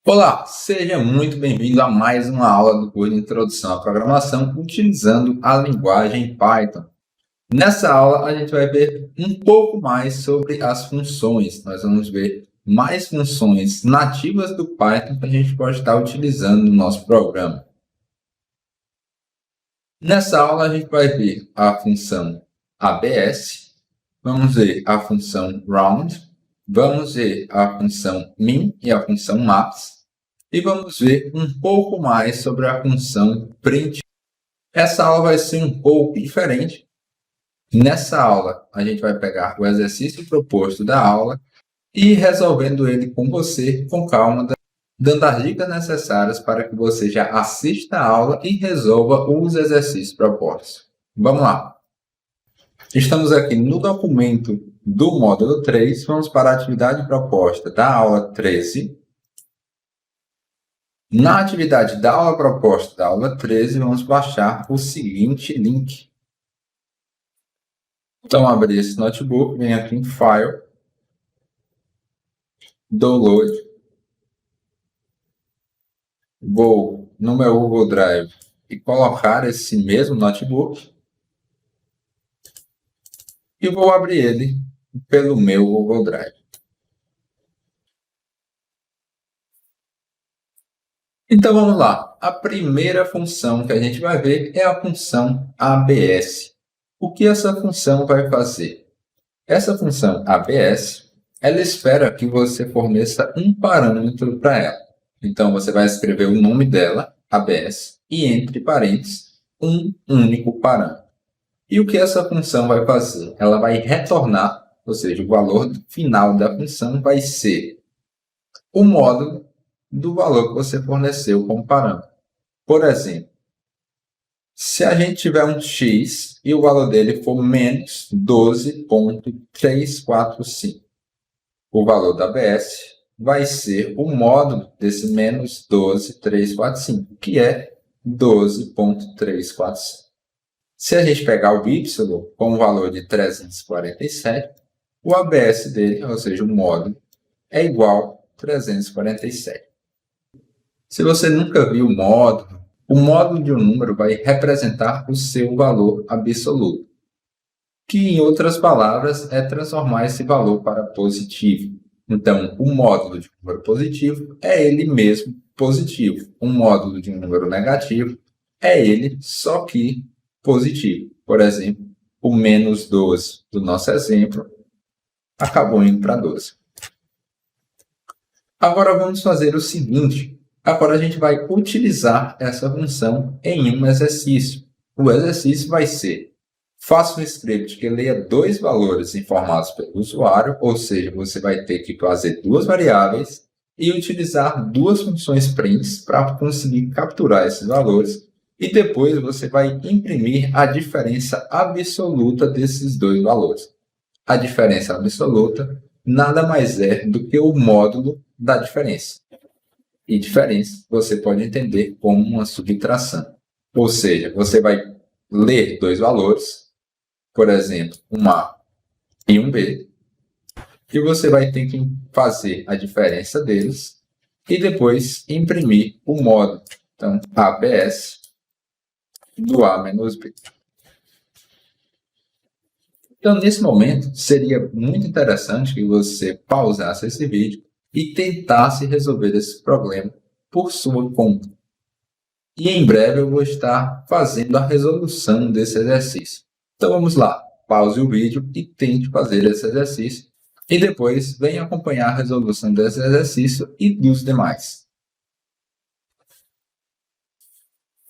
Olá, seja muito bem-vindo a mais uma aula do curso de Introdução à Programação utilizando a linguagem Python. Nessa aula, a gente vai ver um pouco mais sobre as funções. Nós vamos ver mais funções nativas do Python que a gente pode estar utilizando no nosso programa. Nessa aula, a gente vai ver a função ABS, vamos ver a função round, vamos ver a função min e a função max, e vamos ver um pouco mais sobre a função print. Essa aula vai ser um pouco diferente. Nessa aula, a gente vai pegar o exercício proposto da aula e ir resolvendo ele com você, com calma, dando as dicas necessárias para que você já assista a aula e resolva os exercícios propostos. Vamos lá! Estamos aqui no documento do módulo 3, vamos para a atividade proposta da aula 13. Na atividade da aula proposta da aula 13, vamos baixar o seguinte link. Então, abrir esse notebook, vem aqui em File, Download. Vou no meu Google Drive e colocar esse mesmo notebook. E vou abrir ele pelo meu Google Drive. Então, vamos lá. A primeira função que a gente vai ver é a função ABS. O que essa função vai fazer? Essa função ABS, ela espera que você forneça um parâmetro para ela. Então, você vai escrever o nome dela, ABS, e entre parênteses, um único parâmetro. E o que essa função vai fazer? Ela vai retornar, ou seja, o valor final da função vai ser o módulo do valor que você forneceu como parâmetro. Por exemplo, se a gente tiver um x e o valor dele for menos 12,345, o valor da ABS vai ser o módulo desse menos 12,345, que é 12,345. Se a gente pegar o y com o valor de 347, o ABS dele, ou seja, o módulo, é igual a 347. Se você nunca viu o módulo de um número vai representar o seu valor absoluto, que, em outras palavras, é transformar esse valor para positivo. Então, o módulo de um número positivo é ele mesmo positivo. O módulo de um número negativo é ele, só que positivo. Por exemplo, o menos 12 do nosso exemplo acabou indo para 12. Agora, vamos fazer o seguinte. Agora a gente vai utilizar essa função em um exercício. O exercício vai ser: faça um script que leia dois valores informados pelo usuário, ou seja, você vai ter que fazer duas variáveis e utilizar duas funções prints para conseguir capturar esses valores, e depois você vai imprimir a diferença absoluta desses dois valores. A diferença absoluta nada mais é do que o módulo da diferença. E diferença você pode entender como uma subtração. Ou seja, você vai ler dois valores, por exemplo, um A e um B, e você vai ter que fazer a diferença deles e depois imprimir o módulo. Então, ABS do A menos B. Então, nesse momento, seria muito interessante que você pausasse esse vídeo e tentasse resolver esse problema por sua conta. E em breve eu vou estar fazendo a resolução desse exercício. Então vamos lá, pause o vídeo e tente fazer esse exercício. E depois venha acompanhar a resolução desse exercício e dos demais.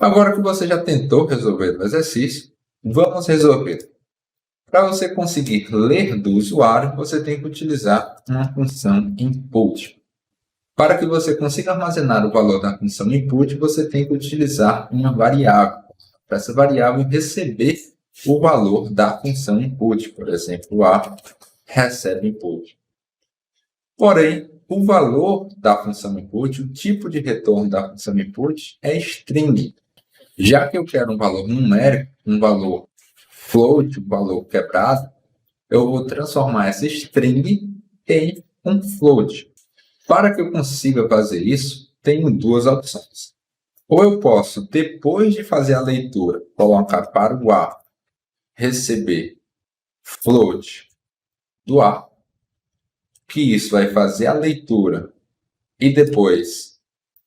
Agora que você já tentou resolver o exercício, vamos resolver. Para você conseguir ler do usuário, você tem que utilizar uma função input. Para que você consiga armazenar o valor da função input, você tem que utilizar uma variável. Para essa variável receber o valor da função input, por exemplo, o A recebe input. Porém, o valor da função input, o tipo de retorno da função input é string. Já que eu quero um valor numérico, um valor float, um valor quebrado, eu vou transformar essa string em um float. Para que eu consiga fazer isso, tenho duas opções. Ou eu posso, depois de fazer a leitura, colocar para o A, receber float do A, que isso vai fazer a leitura e depois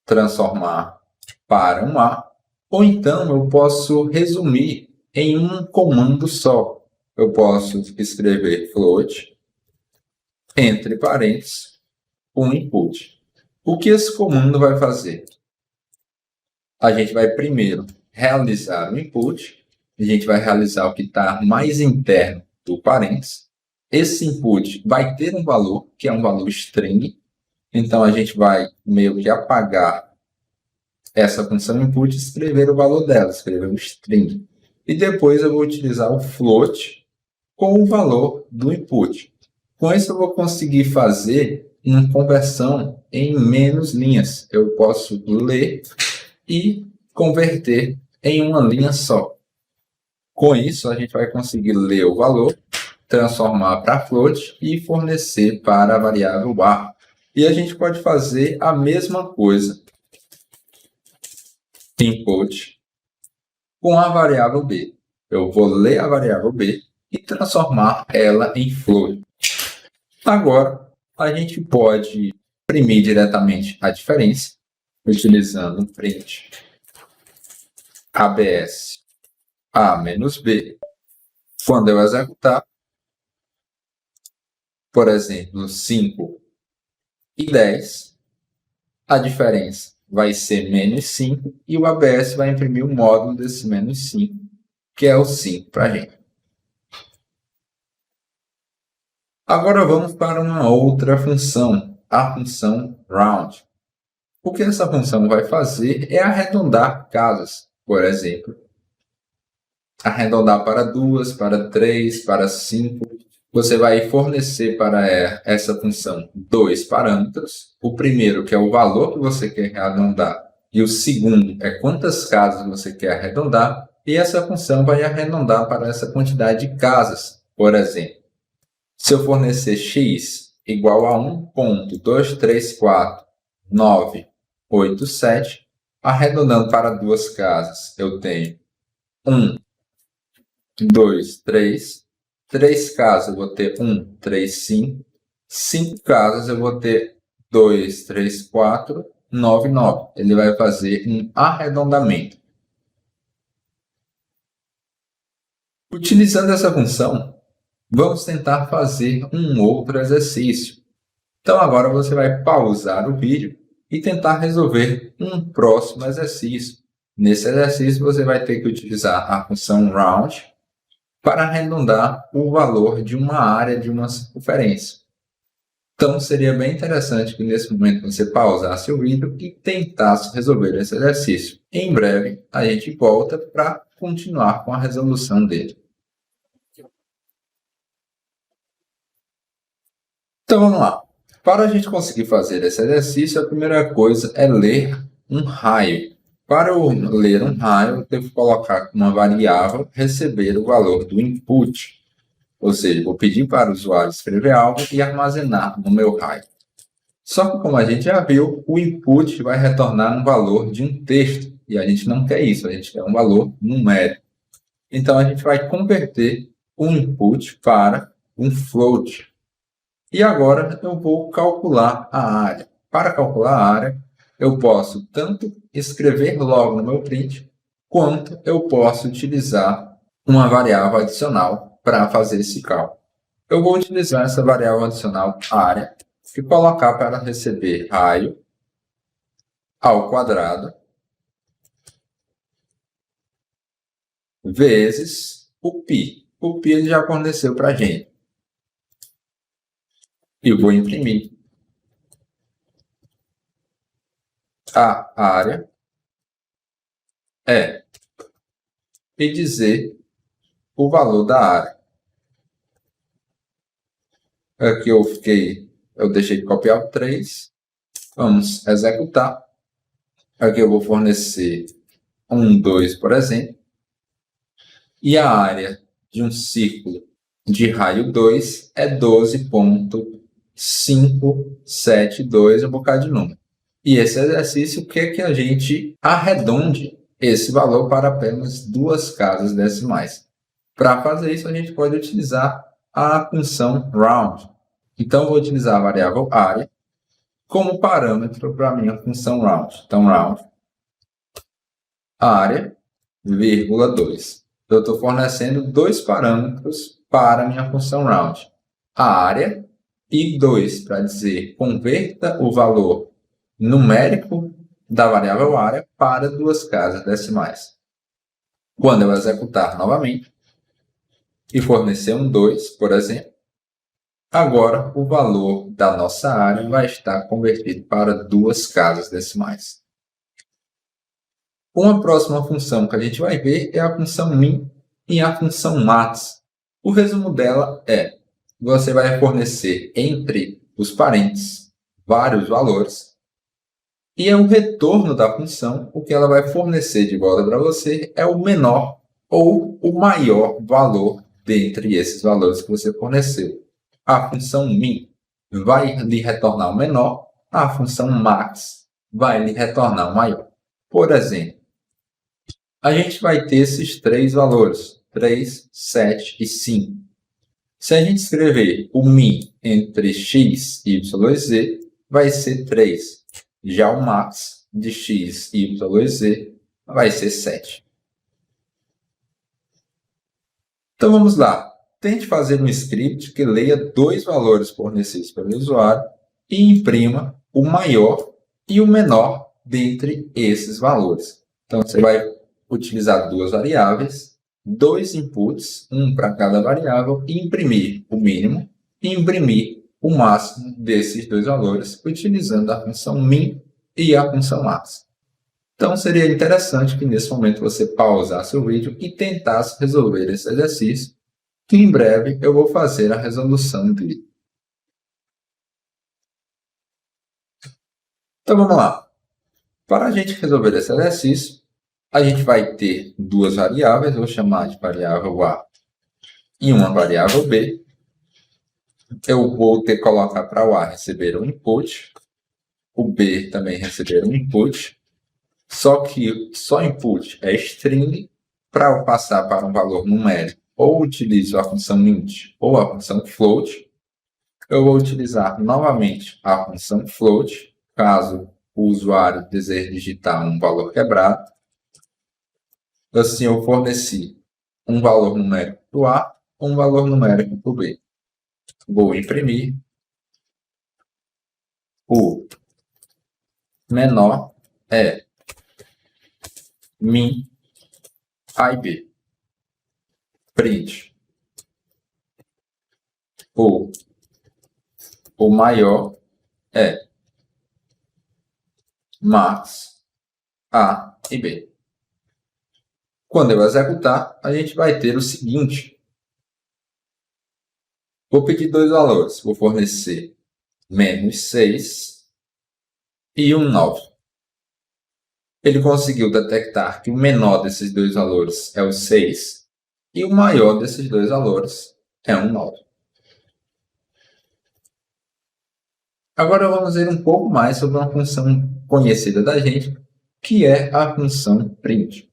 transformar para um A, ou então eu posso resumir em um comando só. Eu posso escrever float, entre parênteses, um input. O que esse comando vai fazer? A gente vai primeiro realizar o input, a gente vai realizar o que está mais interno do parênteses. Esse input vai ter um valor, que é um valor string, então a gente vai meio que apagar essa função input e escrever o valor dela, escrever um string. E depois eu vou utilizar o float com o valor do input. Com isso eu vou conseguir fazer uma conversão em menos linhas. Eu posso ler e converter em uma linha só. Com isso, a gente vai conseguir ler o valor, transformar para float e fornecer para a variável A. E a gente pode fazer a mesma coisa, input, com a variável B. Eu vou ler a variável B e transformar ela em float. Agora, a gente pode imprimir diretamente a diferença, utilizando o print ABS A menos B. Quando eu executar, por exemplo, 5 e 10, a diferença vai ser menos 5 e o ABS vai imprimir o módulo desse menos 5, que é o 5 para a gente. Agora vamos para uma outra função, a função round. O que essa função vai fazer é arredondar casas, por exemplo. Arredondar para 2, para 3, para 5. Você vai fornecer para essa função dois parâmetros. O primeiro, que é o valor que você quer arredondar, e o segundo é quantas casas você quer arredondar. E essa função vai arredondar para essa quantidade de casas. Por exemplo, se eu fornecer x igual a 1.234.987, arredondando para duas casas, eu tenho 1, 2, 3. 3 casas eu vou ter 1, 3, 5. 5 casas eu vou ter 2, 3, 4, 9, 9. Ele vai fazer um arredondamento. Utilizando essa função, vamos tentar fazer um outro exercício. Então agora você vai pausar o vídeo e tentar resolver um próximo exercício. Nesse exercício você vai ter que utilizar a função round para arredondar o valor de uma área de uma circunferência. Então, seria bem interessante que nesse momento você pausasse o vídeo e tentasse resolver esse exercício. Em breve, a gente volta para continuar com a resolução dele. Então, vamos lá. Para a gente conseguir fazer esse exercício, a primeira coisa é ler um raio. Para eu ler um raio, eu devo colocar uma variável receber o valor do input. Ou seja, vou pedir para o usuário escrever algo e armazenar no meu raio. Só que, como a gente já viu, o input vai retornar um valor de um texto. E a gente não quer isso, a gente quer um valor numérico. Então, a gente vai converter o input para um float. E agora eu vou calcular a área. Para calcular a área, eu posso tanto escrever logo no meu print, quanto eu posso utilizar uma variável adicional para fazer esse cálculo. Eu vou utilizar essa variável adicional área e colocar para receber raio ao quadrado vezes o π. O π ele já forneceu para a gente. E eu vou imprimir a área e dizer o valor da área. Aqui eu deixei de copiar o 3. Vamos executar. Aqui eu vou fornecer 1, 2, por exemplo. E a área de um círculo de raio 2 é 12,5. 5, 7, 2, um bocado de número. E esse exercício quer que a gente arredonde esse valor para apenas 2 casas decimais. Para fazer isso, a gente pode utilizar a função round. Então, eu vou utilizar a variável área como parâmetro para a minha função round. Então, round, área, vírgula 2. Eu estou fornecendo 2 parâmetros para a minha função round. A área e 2 para dizer converta o valor numérico da variável área para 2 casas decimais. Quando eu executar novamente e fornecer um 2, por exemplo, agora o valor da nossa área vai estar convertido para 2 casas decimais. Uma próxima função que a gente vai ver é a função min e a função max. O resumo dela é: você vai fornecer entre os parênteses vários valores e o retorno da função, o que ela vai fornecer de volta para você é o menor ou o maior valor dentre esses valores que você forneceu. A função min vai lhe retornar o menor, a função max vai lhe retornar o maior. Por exemplo, a gente vai ter esses 3 valores, 3, 7 e 5. Se a gente escrever o min entre x, y e z, vai ser 3. Já o max de x, y e z vai ser 7. Então vamos lá. Tente fazer um script que leia 2 valores fornecidos pelo usuário e imprima o maior e o menor dentre esses valores. Então você vai utilizar 2 variáveis, 2 inputs, um para cada variável, e imprimir o mínimo e imprimir o máximo desses 2 valores, utilizando a função min e a função max. Então seria interessante que nesse momento você pausasse o vídeo e tentasse resolver esse exercício, que em breve eu vou fazer a resolução dele. Então vamos lá. Para a gente resolver esse exercício, a gente vai ter 2 variáveis, vou chamar de variável A e uma variável B. Eu vou ter que colocar para o A receber um input, o B também receber um input, só que só input é string. Para eu passar para um valor numérico, ou utilizo a função int ou a função float. Eu vou utilizar novamente a função float, caso o usuário deseje digitar um valor quebrado. Assim, eu forneci um valor numérico para o A, um valor numérico para o B. Vou imprimir o menor é min A e B. Print o maior é max A e B. Quando eu executar, a gente vai ter o seguinte. Vou pedir 2 valores. Vou fornecer menos 6 e um 9. Ele conseguiu detectar que o menor desses 2 valores é o 6 e o maior desses 2 valores é um 9. Agora vamos ver um pouco mais sobre uma função conhecida da gente, que é a função print.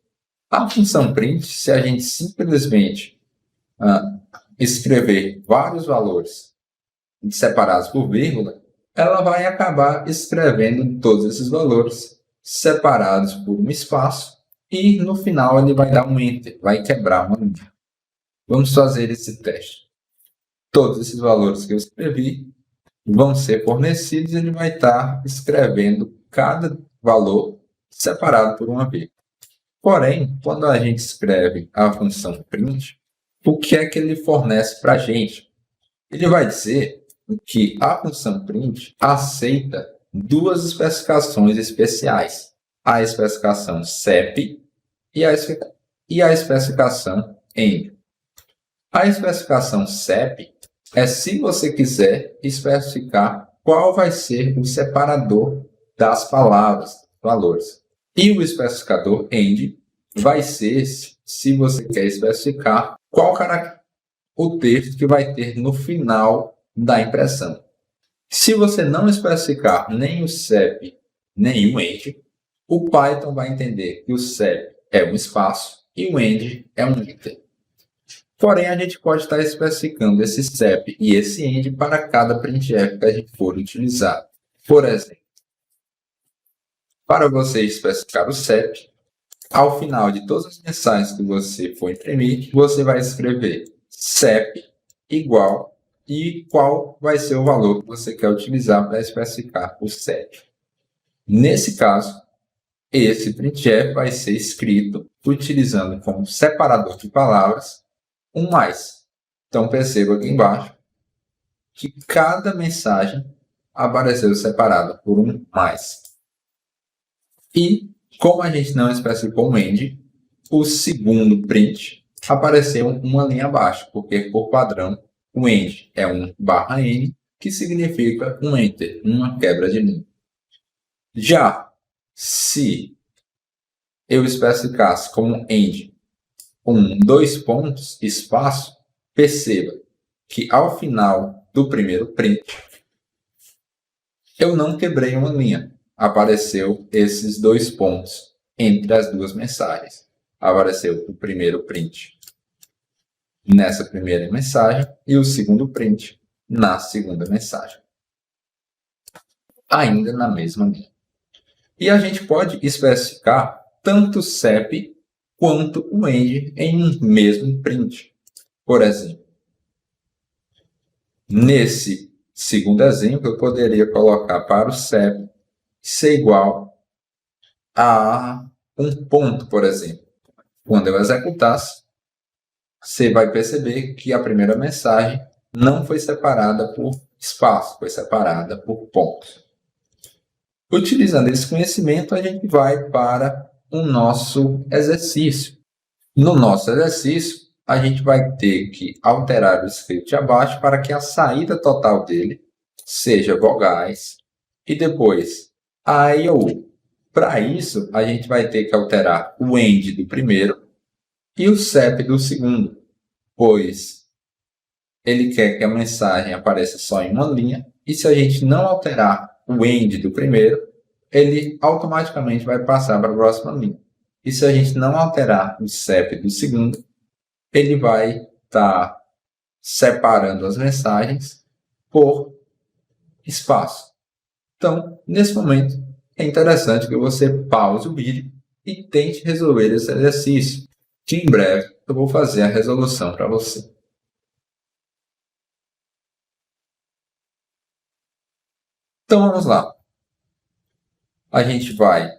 A função print, se a gente simplesmente escrever vários valores separados por vírgula, ela vai acabar escrevendo todos esses valores separados por um espaço e no final ele vai dar um enter, vai quebrar uma linha. Vamos fazer esse teste. Todos esses valores que eu escrevi vão ser fornecidos e ele vai estar escrevendo cada valor separado por uma vírgula. Porém, quando a gente escreve a função print, o que é que ele fornece para a gente? Ele vai dizer que a função print aceita 2 especificações especiais. A especificação CEP e a especificação END. A especificação CEP é se você quiser especificar qual vai ser o separador das palavras, valores. E o especificador END vai ser se você quer especificar qual o texto que vai ter no final da impressão. Se você não especificar nem o CEP, nem o end, o Python vai entender que o CEP é um espaço e o end é um enter. Porém, a gente pode estar especificando esse CEP e esse end para cada printf que a gente for utilizar. Por exemplo, para você especificar o CEP, ao final de todas as mensagens que você for imprimir, você vai escrever CEP igual e qual vai ser o valor que você quer utilizar para especificar o CEP. Nesse caso, esse printf vai ser escrito utilizando como separador de palavras um mais. Então, perceba aqui embaixo que cada mensagem apareceu separada por um mais. E, como a gente não especificou um end, o segundo print apareceu uma linha abaixo, porque por padrão o end é um /n, que significa um enter, uma quebra de linha. Já se eu especificasse como end dois pontos, espaço, perceba que ao final do primeiro print eu não quebrei uma linha. Apareceu esses dois pontos entre as duas mensagens. Apareceu o primeiro print nessa primeira mensagem e o segundo print na segunda mensagem. Ainda na mesma linha. E a gente pode especificar tanto o CEP quanto o end em um mesmo print. Por exemplo, nesse segundo exemplo, eu poderia colocar para o CEP ser igual a um ponto, por exemplo. Quando eu executasse, você vai perceber que a primeira mensagem não foi separada por espaço, foi separada por pontos. Utilizando esse conhecimento, a gente vai para o nosso exercício. No nosso exercício, a gente vai ter que alterar o script abaixo para que a saída total dele seja vogais e depois a e ou u. Para isso, a gente vai ter que alterar o end do primeiro e o CEP do segundo, pois ele quer que a mensagem apareça só em uma linha, e se a gente não alterar o end do primeiro, ele automaticamente vai passar para a próxima linha. E se a gente não alterar o CEP do segundo, ele vai estar separando as mensagens por espaço. Então, nesse momento, é interessante que você pause o vídeo e tente resolver esse exercício, que em breve eu vou fazer a resolução para você. Então, vamos lá. A gente vai,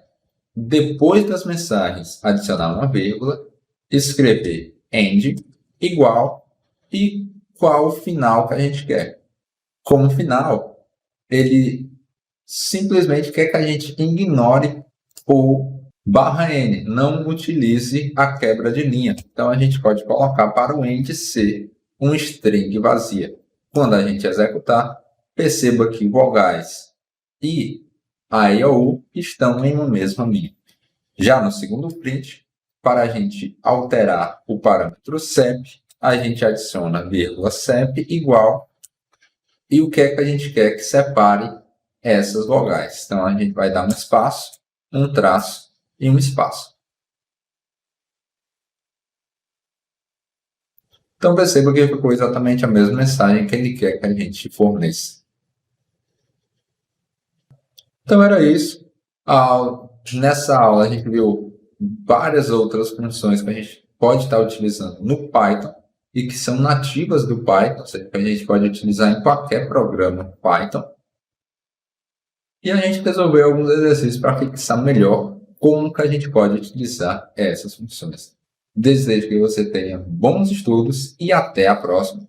depois das mensagens, adicionar uma vírgula, escrever end igual e qual o final que a gente quer. Como final, ele simplesmente quer que a gente ignore o /n, não utilize a quebra de linha. Então, a gente pode colocar para o end ser um string vazia. Quando a gente executar, perceba que vogais e a e ou u estão em uma mesma linha. Já no segundo print, para a gente alterar o parâmetro CEP, a gente adiciona vírgula CEP igual e o que é que a gente quer que separe essas vogais. Então, a gente vai dar um espaço, um traço e um espaço. Então, perceba que ficou exatamente a mesma mensagem que ele quer que a gente forneça. Então, era isso. Nessa aula, a gente viu várias outras funções que a gente pode estar utilizando no Python e que são nativas do Python, ou seja, que a gente pode utilizar em qualquer programa Python. E a gente resolveu alguns exercícios para fixar melhor como que a gente pode utilizar essas funções. Desejo que você tenha bons estudos e até a próxima.